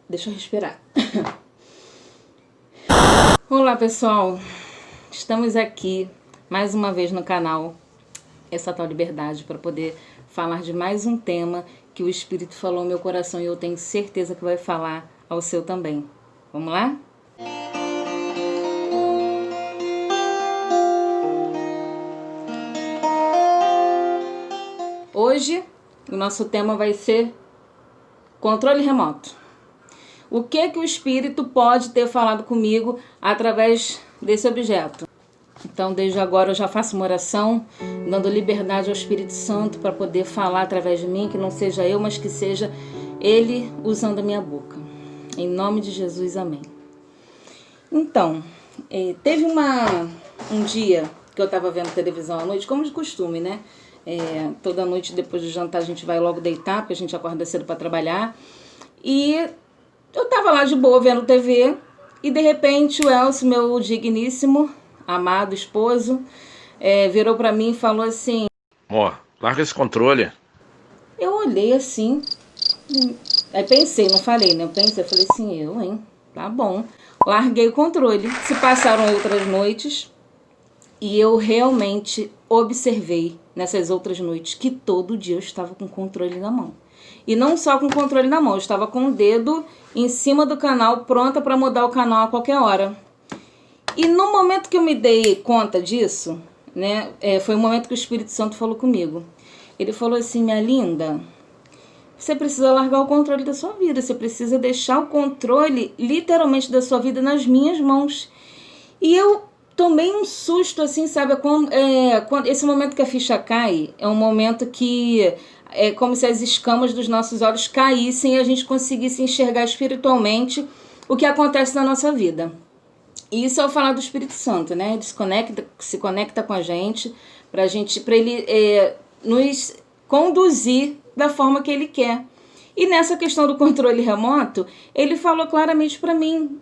Deixa eu respirar. Olá, pessoal. Estamos aqui mais uma vez no canal Essa Tal Liberdade para poder falar de mais um tema que o Espírito falou ao meu coração e eu tenho certeza que vai falar ao seu também. Vamos lá? Hoje o nosso tema vai ser controle remoto. O que o Espírito pode ter falado comigo através desse objeto? Então, desde agora eu já faço uma oração, dando liberdade ao Espírito Santo para poder falar através de mim, que não seja eu, mas que seja Ele usando a minha boca. Em nome de Jesus, amém. Então, teve um dia que eu estava vendo televisão à noite, como de costume, né? Toda noite depois do jantar a gente vai logo deitar, porque a gente acorda cedo para trabalhar. E eu estava lá de boa vendo TV e de repente o Elcio, meu digníssimo, amado esposo, virou para mim e falou assim: Amor, larga esse controle. Eu olhei assim, aí pensei, não falei, né? Eu falei assim, tá bom. Larguei o controle. Se passaram outras noites e eu realmente observei nessas outras noites que todo dia eu estava com o controle na mão. E não só com o controle na mão, eu estava com o dedo em cima do canal, pronta para mudar o canal a qualquer hora. E no momento que eu me dei conta disso, né, foi o momento que o Espírito Santo falou comigo. Ele falou assim: minha linda, você precisa largar o controle da sua vida, você precisa deixar o controle literalmente da sua vida nas minhas mãos. E eu tomei um susto, assim, sabe? Esse momento que a ficha cai é um momento que é como se as escamas dos nossos olhos caíssem e a gente conseguisse enxergar espiritualmente o que acontece na nossa vida. E isso é o falar do Espírito Santo, né? Ele se conecta com a gente, para ele nos conduzir da forma que ele quer. E nessa questão do controle remoto, ele falou claramente para mim: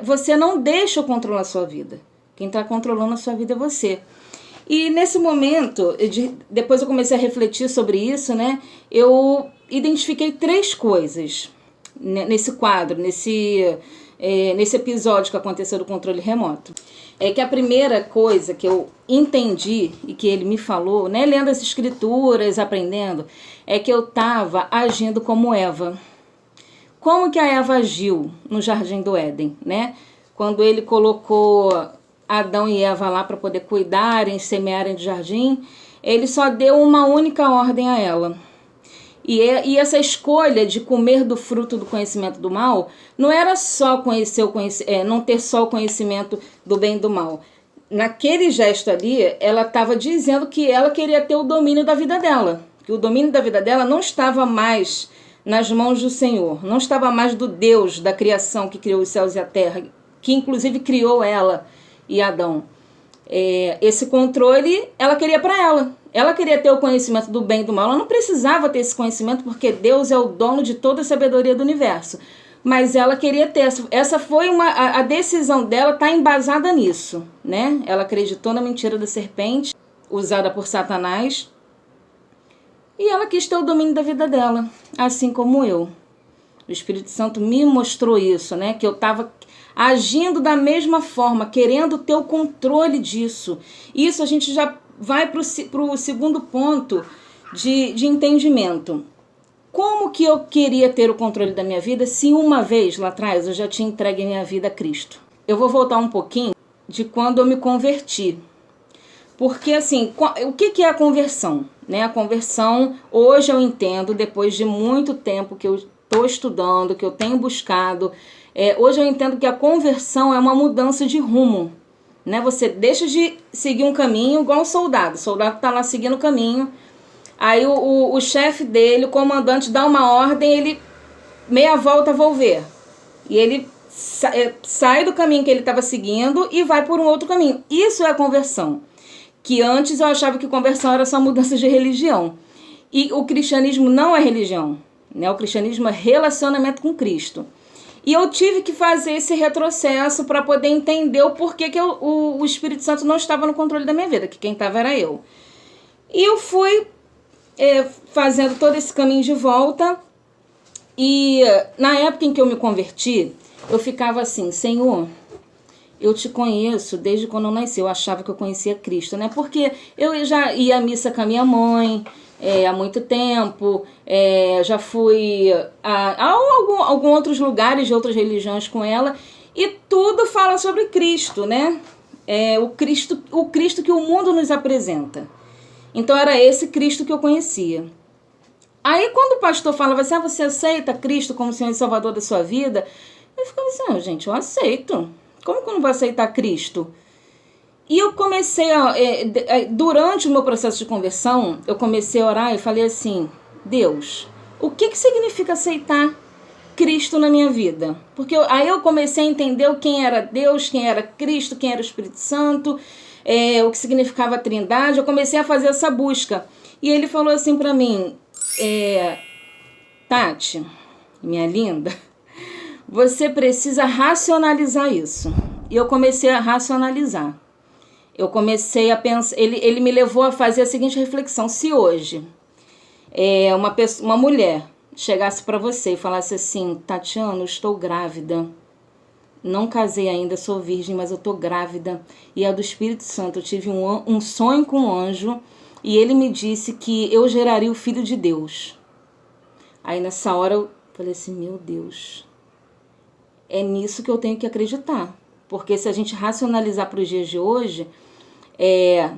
você não deixa eu controlar a sua vida. Quem está controlando a sua vida é você. E nesse momento, depois eu comecei a refletir sobre isso, né? Eu identifiquei 3 coisas nesse quadro, nesse episódio que aconteceu do controle remoto. Que a primeira coisa que eu entendi e que ele me falou, né, lendo as escrituras, aprendendo, é que eu estava agindo como Eva. Como que a Eva agiu no Jardim do Éden, né? Quando ele colocou Adão e Eva lá para poder cuidarem, semearem do jardim, ele só deu uma única ordem a ela. E essa escolha de comer do fruto do conhecimento do mal não era só não ter só o conhecimento do bem e do mal. Naquele gesto ali, ela estava dizendo que ela queria ter o domínio da vida dela, que o domínio da vida dela não estava mais nas mãos do Senhor, não estava mais do Deus da criação que criou os céus e a terra, que inclusive criou ela e Adão. Esse controle ela queria para ela. Ela queria ter o conhecimento do bem e do mal. Ela não precisava ter esse conhecimento porque Deus é o dono de toda a sabedoria do universo. Mas ela queria ter. Essa foi a decisão dela, está embasada nisso, né? Ela acreditou na mentira da serpente, usada por Satanás. E ela quis ter o domínio da vida dela, assim como eu. O Espírito Santo me mostrou isso, né? Que eu estava agindo da mesma forma, querendo ter o controle disso. Isso a gente já vai para o segundo ponto de entendimento. Como que eu queria ter o controle da minha vida se uma vez lá atrás eu já tinha entregue minha vida a Cristo? Eu vou voltar um pouquinho de quando eu me converti. Porque assim, o que é a conversão? Né? A conversão, hoje eu entendo, depois de muito tempo que eu estou estudando, que eu tenho buscado, hoje eu entendo que a conversão é uma mudança de rumo, né? Você deixa de seguir um caminho igual um soldado. O soldado está lá seguindo o caminho, aí o chefe dele, o comandante, dá uma ordem, ele meia volta, vou ver. E ele sai do caminho que ele estava seguindo e vai por um outro caminho. Isso é a conversão. Que antes eu achava que conversão era só mudança de religião. E o cristianismo não é religião, né? O cristianismo é relacionamento com Cristo. E eu tive que fazer esse retrocesso para poder entender o porquê que o Espírito Santo não estava no controle da minha vida, que quem estava era eu. E eu fui fazendo todo esse caminho de volta E na época em que eu me converti, eu ficava assim, Senhor, eu te conheço desde quando eu nasci. Eu achava que eu conhecia Cristo, né? Porque eu já ia à missa com a minha mãe há muito tempo, já fui a alguns outros lugares de outras religiões com ela, e tudo fala sobre Cristo, né? O Cristo que o mundo nos apresenta. Então era esse Cristo que eu conhecia. Aí quando o pastor falava assim, você aceita Cristo como Senhor e Salvador da sua vida? Eu ficava assim, gente, eu aceito. Como que eu não vou aceitar Cristo? E eu comecei, durante o meu processo de conversão, eu comecei a orar e falei assim, Deus, o que significa aceitar Cristo na minha vida? Porque aí eu comecei a entender quem era Deus, quem era Cristo, quem era o Espírito Santo, o que significava a Trindade. Eu comecei a fazer essa busca. E ele falou assim pra mim, Tati, minha linda, você precisa racionalizar isso. E eu comecei a racionalizar. Eu comecei a pensar, ele me levou a fazer a seguinte reflexão. Se hoje uma mulher chegasse para você e falasse assim, Tatiana, eu estou grávida, não casei ainda, sou virgem, mas eu estou grávida, e é do Espírito Santo, eu tive um sonho com um anjo, e ele me disse que eu geraria o Filho de Deus. Aí nessa hora eu falei assim, meu Deus, é nisso que eu tenho que acreditar. Porque se a gente racionalizar para os dias de hoje, é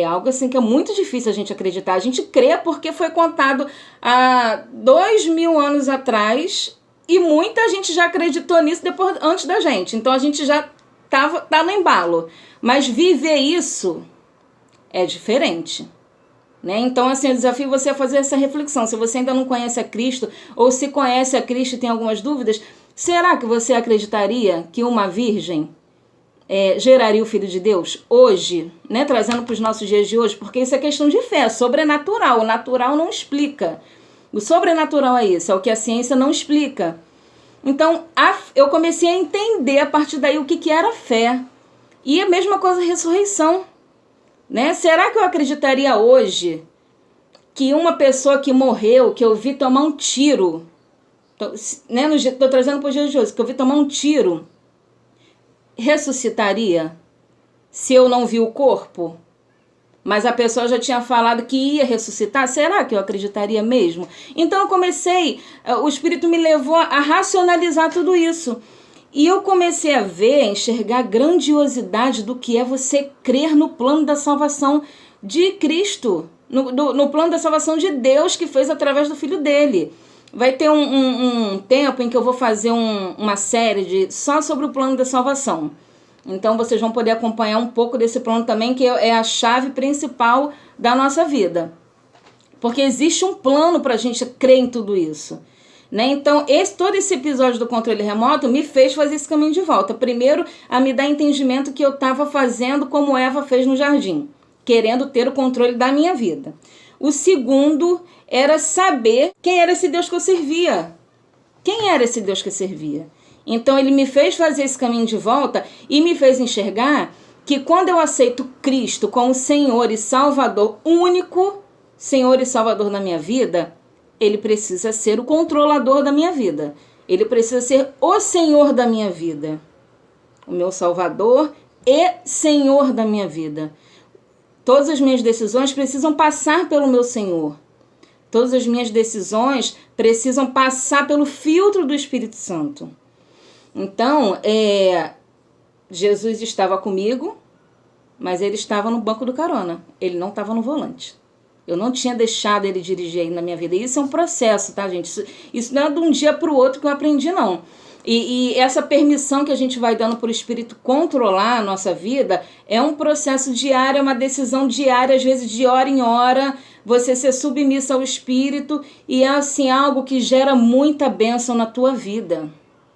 algo assim que é muito difícil a gente acreditar. A gente crê porque foi contado há 2000 anos atrás e muita gente já acreditou nisso antes da gente. Então a gente já tá no embalo. Mas viver isso é diferente. Né? Então, assim, eu desafio você a fazer essa reflexão. Se você ainda não conhece a Cristo, ou se conhece a Cristo e tem algumas dúvidas, será que você acreditaria que uma virgem geraria o Filho de Deus hoje, né? Trazendo para os nossos dias de hoje? Porque isso é questão de fé, é sobrenatural. O natural não explica. O sobrenatural é isso, é o que a ciência não explica. Então, eu comecei a entender a partir daí o que era fé. E a mesma coisa a ressurreição. Né? Será que eu acreditaria hoje que uma pessoa que morreu, que eu vi tomar um tiro, né? Estou trazendo para os dias de hoje, que eu vi tomar um tiro, ressuscitaria se eu não vi o corpo? Mas a pessoa já tinha falado que ia ressuscitar. Será que eu acreditaria mesmo? Então eu comecei, o Espírito me levou a racionalizar tudo isso. E eu comecei a ver, a enxergar a grandiosidade do que é você crer no plano da salvação de Cristo, no plano da salvação de Deus que fez através do Filho dele. Vai ter um tempo em que eu vou fazer uma série só sobre o plano da salvação. Então vocês vão poder acompanhar um pouco desse plano também, que é a chave principal da nossa vida. Porque existe um plano para a gente crer em tudo isso. Né? Então, todo esse episódio do controle remoto me fez fazer esse caminho de volta. Primeiro, a me dar entendimento que eu estava fazendo como Eva fez no jardim, querendo ter o controle da minha vida. O segundo era saber quem era esse Deus que eu servia. Quem era esse Deus que eu servia? Então, ele me fez fazer esse caminho de volta e me fez enxergar que quando eu aceito Cristo como Senhor e Salvador, único Senhor e Salvador na minha vida, ele precisa ser o controlador da minha vida. Ele precisa ser o Senhor da minha vida. O meu Salvador e Senhor da minha vida. Todas as minhas decisões precisam passar pelo meu Senhor. Todas as minhas decisões precisam passar pelo filtro do Espírito Santo. Então, Jesus estava comigo, mas ele estava no banco do carona. Ele não estava no volante. Eu não tinha deixado ele dirigir aí na minha vida. E isso é um processo, tá, gente? Isso não é de um dia para o outro que eu aprendi, não. E essa permissão que a gente vai dando para o Espírito controlar a nossa vida é um processo diário, é uma decisão diária, às vezes de hora em hora, você ser submissa ao Espírito, e é assim algo que gera muita bênção na tua vida.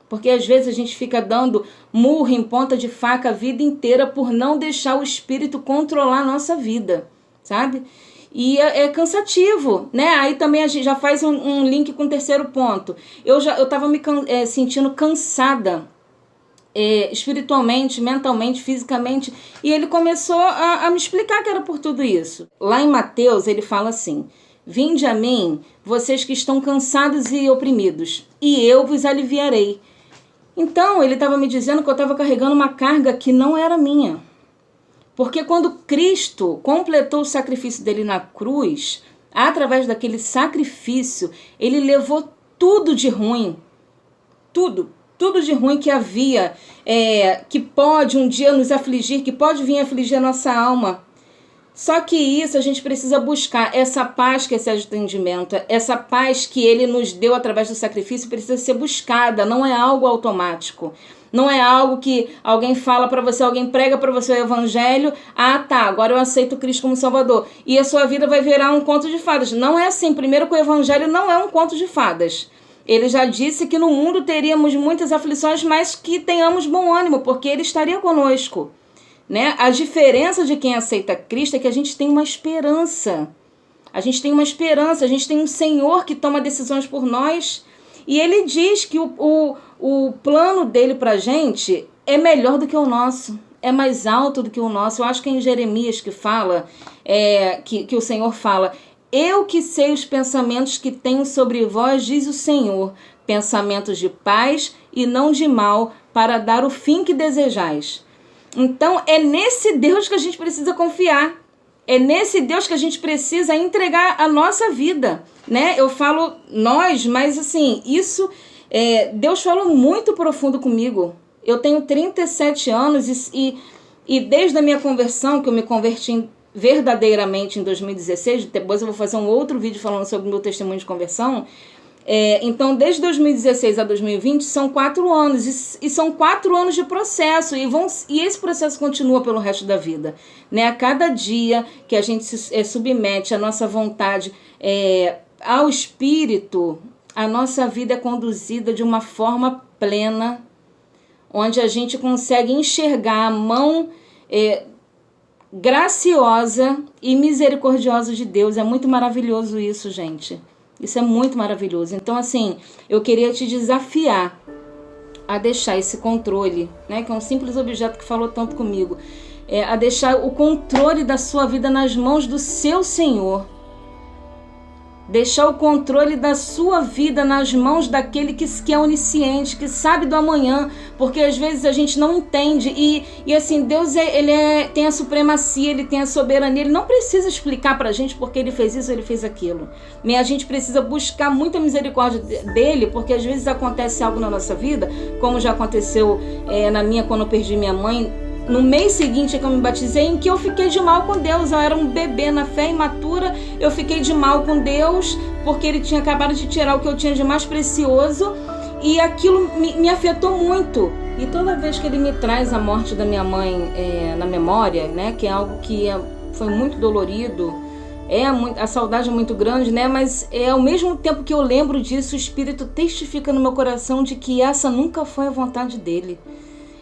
Porque às vezes a gente fica dando murro em ponta de faca a vida inteira por não deixar o Espírito controlar a nossa vida, sabe? E é cansativo, né? Aí também a gente já faz um link com o terceiro ponto. Eu estava me sentindo cansada, espiritualmente, mentalmente, fisicamente. E ele começou a me explicar que era por tudo isso. Lá em Mateus, ele fala assim, Vinde a mim, vocês que estão cansados e oprimidos, e eu vos aliviarei. Então, ele estava me dizendo que eu estava carregando uma carga que não era minha. Porque quando Cristo completou o sacrifício dele na cruz, através daquele sacrifício, ele levou tudo de ruim. Tudo de ruim que havia, que pode um dia nos afligir, que pode vir afligir a nossa alma. Só que isso a gente precisa buscar, essa paz que é esse atendimento, essa paz que ele nos deu através do sacrifício precisa ser buscada, não é algo automático. Não é algo que alguém fala para você, alguém prega para você o evangelho, agora eu aceito Cristo como Salvador. E a sua vida vai virar um conto de fadas. Não é assim, primeiro que o evangelho não é um conto de fadas. Ele já disse que no mundo teríamos muitas aflições, mas que tenhamos bom ânimo, porque ele estaria conosco. Né? A diferença de quem aceita Cristo é que a gente tem uma esperança. A gente tem uma esperança, a gente tem um Senhor que toma decisões por nós. E ele diz que o plano dele pra gente é melhor do que o nosso. É mais alto do que o nosso. Eu acho que é em Jeremias que fala, que o Senhor fala: eu que sei os pensamentos que tenho sobre vós, diz o Senhor, pensamentos de paz e não de mal, para dar o fim que desejais. Então, é nesse Deus que a gente precisa confiar. É nesse Deus que a gente precisa entregar a nossa vida, né? Eu falo nós, mas assim, isso, Deus falou muito profundo comigo. Eu tenho 37 anos e desde a minha conversão, que eu me converti verdadeiramente em 2016, depois eu vou fazer um outro vídeo falando sobre o meu testemunho de conversão. Então, desde 2016 a 2020, são 4 anos, e são 4 anos de processo, e esse processo continua pelo resto da vida, né? A cada dia que a gente se submete a nossa vontade ao Espírito, a nossa vida é conduzida de uma forma plena, onde a gente consegue enxergar a mão graciosa e misericordiosa de Deus. É muito maravilhoso isso, gente. Isso é muito maravilhoso. Então, assim, eu queria te desafiar a deixar esse controle, né, que é um simples objeto que falou tanto comigo, a deixar o controle da sua vida nas mãos do seu Senhor. Deixar o controle da sua vida nas mãos daquele que é onisciente, que sabe do amanhã, porque às vezes a gente não entende. E assim, Deus tem a supremacia, ele tem a soberania, ele não precisa explicar pra gente porque ele fez isso, ele fez aquilo. Mas a gente precisa buscar muita misericórdia dele, porque às vezes acontece algo na nossa vida, como já aconteceu na minha, quando eu perdi minha mãe. No mês seguinte que eu me batizei, em que eu fiquei de mal com Deus. Eu era um bebê na fé imatura, eu fiquei de mal com Deus, porque ele tinha acabado de tirar o que eu tinha de mais precioso, e aquilo me afetou muito. E toda vez que ele me traz a morte da minha mãe na memória, né, que é algo que foi muito dolorido, a saudade é muito grande, né, mas ao mesmo tempo que eu lembro disso, o Espírito testifica no meu coração de que essa nunca foi a vontade dele.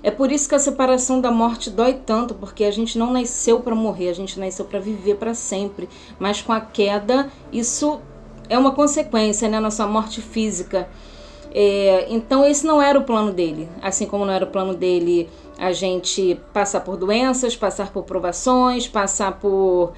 É por isso que a separação da morte dói tanto, porque a gente não nasceu para morrer, a gente nasceu para viver para sempre. Mas com a queda, isso é uma consequência, né? Nossa morte física. Então esse não era o plano dele. Assim como não era o plano dele a gente passar por doenças, passar por provações, passar por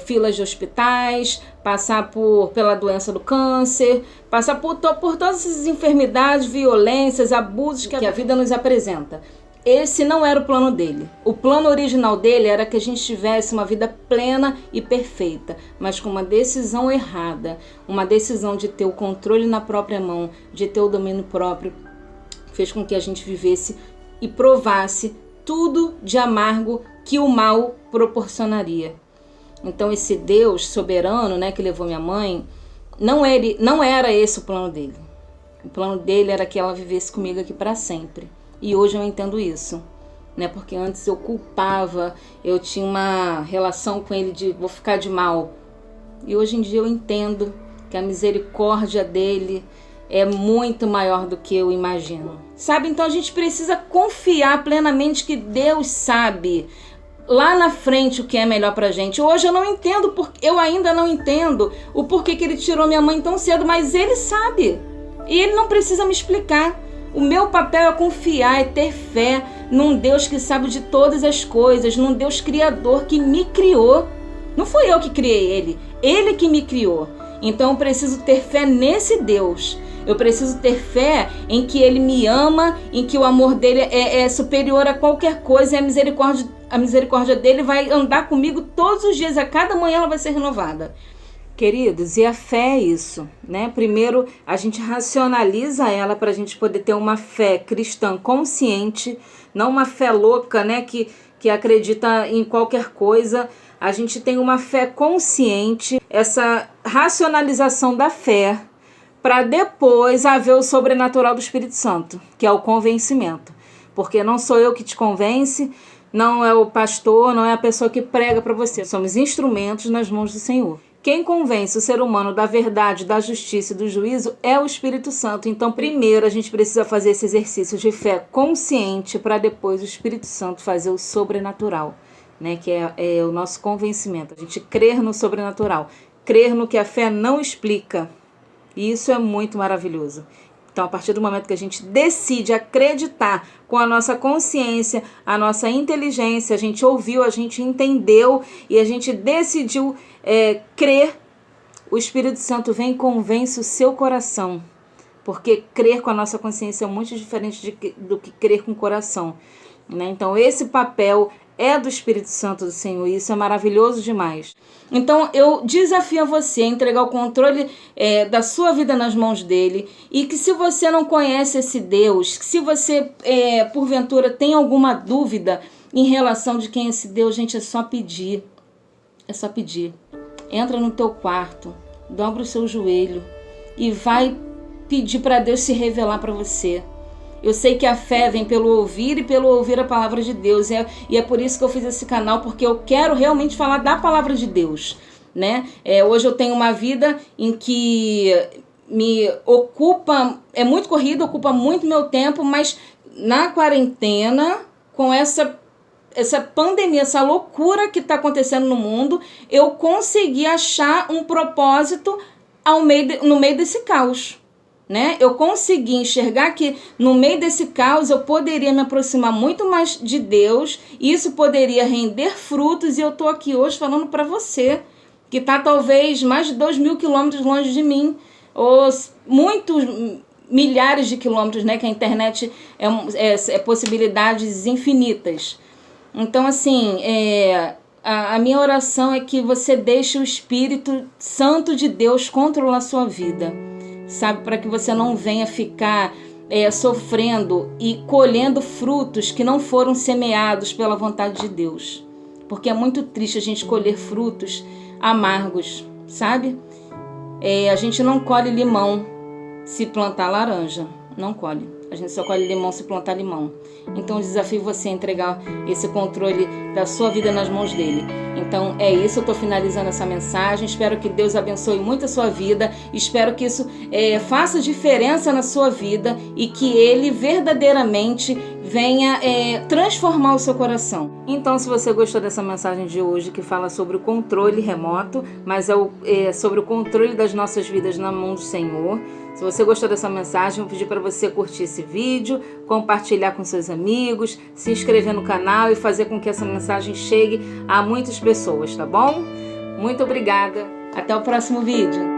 filas de hospitais, passar pela doença do câncer, passar por todas essas enfermidades, violências, abusos que a vida nos apresenta. Esse não era o plano dele. O plano original dele era que a gente tivesse uma vida plena e perfeita, mas com uma decisão errada, uma decisão de ter o controle na própria mão, de ter o domínio próprio, fez com que a gente vivesse e provasse tudo de amargo que o mal proporcionaria. Então esse Deus soberano, né, que levou minha mãe, não era esse o plano dele. O plano dele era que ela vivesse comigo aqui para sempre. E hoje eu entendo isso, né? Porque antes eu culpava, eu tinha uma relação com ele de vou ficar de mal. E hoje em dia eu entendo que a misericórdia dele é muito maior do que eu imagino. Sabe? Então a gente precisa confiar plenamente que Deus sabe lá na frente o que é melhor pra gente. Hoje eu não entendo, eu ainda não entendo o porquê que ele tirou minha mãe tão cedo, mas ele sabe. E ele não precisa me explicar. O meu papel é confiar, é ter fé num Deus que sabe de todas as coisas, num Deus criador que me criou. Não fui eu que criei ele que me criou. Então eu preciso ter fé nesse Deus. Eu preciso ter fé em que Ele me ama, em que o amor dele é superior a qualquer coisa, e a misericórdia dele vai andar comigo todos os dias, a cada manhã ela vai ser renovada. Queridos, e a fé é isso, né? Primeiro, a gente racionaliza ela para a gente poder ter uma fé cristã consciente, não uma fé louca, né? Que acredita em qualquer coisa. A gente tem uma fé consciente, essa racionalização da fé, para depois haver o sobrenatural do Espírito Santo, que é o convencimento. Porque não sou eu que te convence, não é o pastor, não é a pessoa que prega para você. Somos instrumentos nas mãos do Senhor. Quem convence o ser humano da verdade, da justiça e do juízo é o Espírito Santo. Então, primeiro, a gente precisa fazer esse exercício de fé consciente para depois o Espírito Santo fazer o sobrenatural, né? Que é o nosso convencimento. A gente crer no sobrenatural, crer no que a fé não explica. E isso é muito maravilhoso. Então, a partir do momento que a gente decide acreditar com a nossa consciência, a nossa inteligência, a gente ouviu, a gente entendeu e a gente decidiu crer, o Espírito Santo vem e convence o seu coração. Porque crer com a nossa consciência é muito diferente do que crer com o coração, né? Então, esse papel é do Espírito Santo do Senhor, e isso é maravilhoso demais. Então eu desafio a você a entregar o controle da sua vida nas mãos dele, e que se você não conhece esse Deus, que se você porventura tem alguma dúvida em relação de quem é esse Deus, gente, é só pedir. É só pedir. Entra no teu quarto, dobra o seu joelho e vai pedir para Deus se revelar para você. Eu sei que a fé vem pelo ouvir e pelo ouvir a palavra de Deus. E é por isso que eu fiz esse canal, porque eu quero realmente falar da palavra de Deus, né? Hoje eu tenho uma vida em que me ocupa, é muito corrido, ocupa muito meu tempo, mas na quarentena, com essa pandemia, essa loucura que está acontecendo no mundo, eu consegui achar um propósito no meio desse caos. Né? Eu consegui enxergar que no meio desse caos eu poderia me aproximar muito mais de Deus, e isso poderia render frutos, e eu estou aqui hoje falando para você, que está talvez mais de 2.000 quilômetros longe de mim, ou muitos milhares de quilômetros, né? Que a internet é possibilidades infinitas. Então, assim, a minha oração é que você deixe o Espírito Santo de Deus controlar a sua vida, sabe, para que você não venha ficar sofrendo e colhendo frutos que não foram semeados pela vontade de Deus. Porque é muito triste a gente colher frutos amargos, sabe? A gente não colhe limão se plantar laranja, não colhe. A gente só colhe limão se plantar limão. Então eu desafio você a entregar esse controle da sua vida nas mãos dele. Então é isso, eu estou finalizando essa mensagem. Espero que Deus abençoe muito a sua vida. Espero que isso faça diferença na sua vida e que ele verdadeiramente venha transformar o seu coração. Então, se você gostou dessa mensagem de hoje, que fala sobre o controle remoto, mas sobre o controle das nossas vidas na mão do Senhor, se você gostou dessa mensagem, eu vou pedir para você curtir esse vídeo, compartilhar com seus amigos, se inscrever no canal e fazer com que essa mensagem chegue a muitas pessoas, tá bom? Muito obrigada. Até o próximo vídeo.